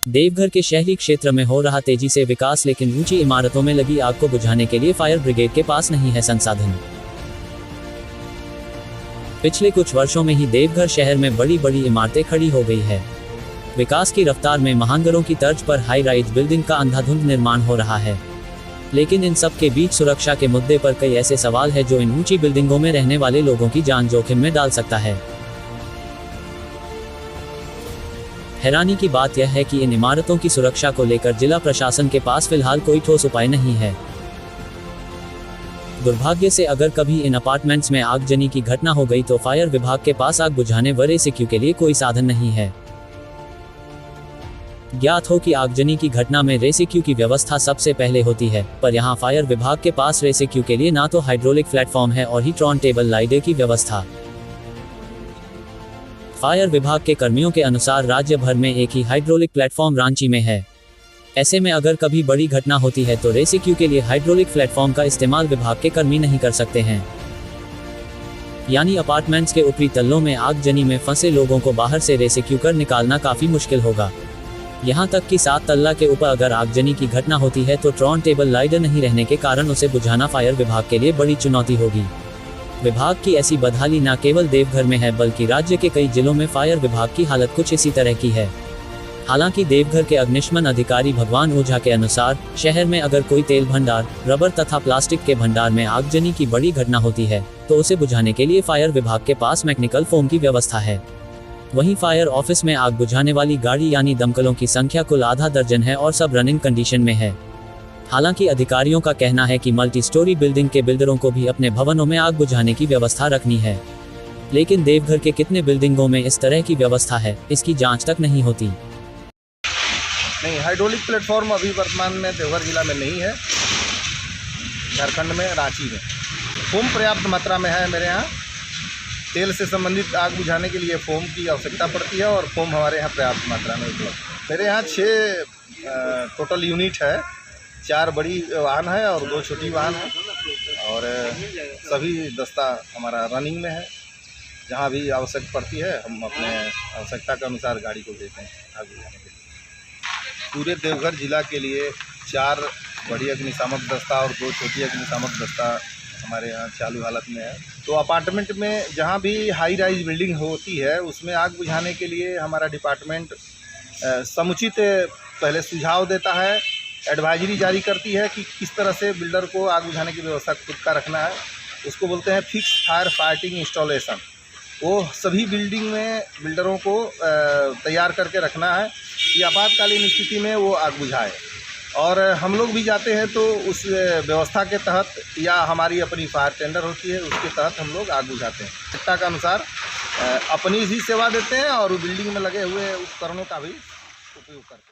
देवघर के शहरी क्षेत्र में हो रहा तेजी से विकास, लेकिन ऊंची इमारतों में लगी आग को बुझाने के लिए फायर ब्रिगेड के पास नहीं है संसाधन। पिछले कुछ वर्षों में ही देवघर शहर में बड़ी बड़ी इमारतें खड़ी हो गई है। विकास की रफ्तार में महानगरों की तर्ज पर हाई राइज बिल्डिंग का अंधाधुंध निर्माण हो रहा है, लेकिन इन सब के बीच सुरक्षा के मुद्दे पर कई ऐसे सवाल हैं जो इन ऊंची बिल्डिंगों में रहने वाले लोगों की जान जोखिम में डाल सकता है। हैरानी की बात यह है कि इन इमारतों की सुरक्षा को लेकर जिला प्रशासन के पास फिलहाल कोई ठोस उपाय नहीं है। दुर्भाग्य से अगर कभी इन अपार्टमेंट्स में आगजनी की घटना हो गई तो फायर विभाग के पास आग बुझाने व रेस्क्यू के लिए कोई साधन नहीं है। ज्ञात हो कि आगजनी की घटना में रेस्क्यू की व्यवस्था सबसे पहले होती है, पर यहां फायर विभाग के पास रेस्क्यू के लिए ना तो हाइड्रोलिक प्लेटफॉर्म है और ही टर्न टेबल लाइडर की व्यवस्था। फायर विभाग के कर्मियों के अनुसार राज्य भर में एक ही हाइड्रोलिक प्लेटफॉर्म रांची में है। ऐसे में अगर कभी बड़ी घटना होती है तो रेस्क्यू के लिए हाइड्रोलिक प्लेटफॉर्म का इस्तेमाल विभाग के कर्मी नहीं कर सकते हैं। यानी अपार्टमेंट्स के ऊपरी तल्लों में आगजनी में फंसे लोगों को बाहर से रेस्क्यू कर निकालना काफी मुश्किल होगा। यहाँ तक कि 7 तल्ला के ऊपर अगर आगजनी की घटना होती है तो टर्न टेबल लाइडर नहीं रहने के कारण उसे बुझाना फायर विभाग के लिए बड़ी चुनौती होगी। विभाग की ऐसी बदहाली न केवल देवघर में है बल्कि राज्य के कई जिलों में फायर विभाग की हालत कुछ इसी तरह की है। हालांकि देवघर के अग्निशमन अधिकारी भगवान ओझा के अनुसार शहर में अगर कोई तेल भंडार, रबर तथा प्लास्टिक के भंडार में आगजनी की बड़ी घटना होती है तो उसे बुझाने के लिए फायर विभाग के पास मैकेनिकल फोम की व्यवस्था है। वहीं फायर ऑफिस में आग बुझाने वाली गाड़ी यानी दमकलों की संख्या कुल आधा दर्जन है और सब रनिंग कंडीशन में है। हालांकि अधिकारियों का कहना है कि मल्टी स्टोरी बिल्डिंग के बिल्डरों को भी अपने भवनों में आग बुझाने की व्यवस्था रखनी है, लेकिन देवघर के कितने बिल्डिंगों में इस तरह की व्यवस्था है, इसकी जांच तक नहीं होती। नहीं, हाइड्रोलिक प्लेटफॉर्म अभी वर्तमान में देवघर जिला में नहीं है। झारखंड में रांची में फोम पर्याप्त मात्रा में है। मेरे यहाँ तेल से संबंधित आग बुझाने के लिए फोम की आवश्यकता पड़ती है और फोम हमारे यहाँ पर्याप्त मात्रा में उपलब्ध। मेरे यहाँ 6 टोटल यूनिट है, 4 बड़ी वाहन है और 2 छोटी वाहन है और सभी दस्ता हमारा रनिंग में है। जहाँ भी आवश्यक पड़ती है हम अपने आवश्यकता के अनुसार गाड़ी को देते हैं आग बुझाने के लिए। पूरे देवघर जिला के लिए 4 बड़ी अग्निशामक दस्ता और 2 छोटी अग्निशामक दस्ता हमारे यहाँ चालू हालत में है। तो अपार्टमेंट में जहाँ भी हाई राइज बिल्डिंग होती है उसमें आग बुझाने के लिए हमारा डिपार्टमेंट समुचित पहले सुझाव देता है, एडवाइजरी जारी करती है कि किस तरह से बिल्डर को आग बुझाने की व्यवस्था खुद का रखना है। उसको बोलते हैं फिक्स फायर फाइटिंग इंस्टॉलेशन। वो सभी बिल्डिंग में बिल्डरों को तैयार करके रखना है कि आपातकालीन स्थिति में वो आग बुझाए। और हम लोग भी जाते हैं तो उस व्यवस्था के तहत या हमारी अपनी फायर टेंडर होती है उसके तहत हम लोग आग बुझाते हैं। आवश्यकता के अनुसार अपनी ही सेवा देते हैं और बिल्डिंग में लगे हुए उपकरणों का भी उपयोग करते हैं।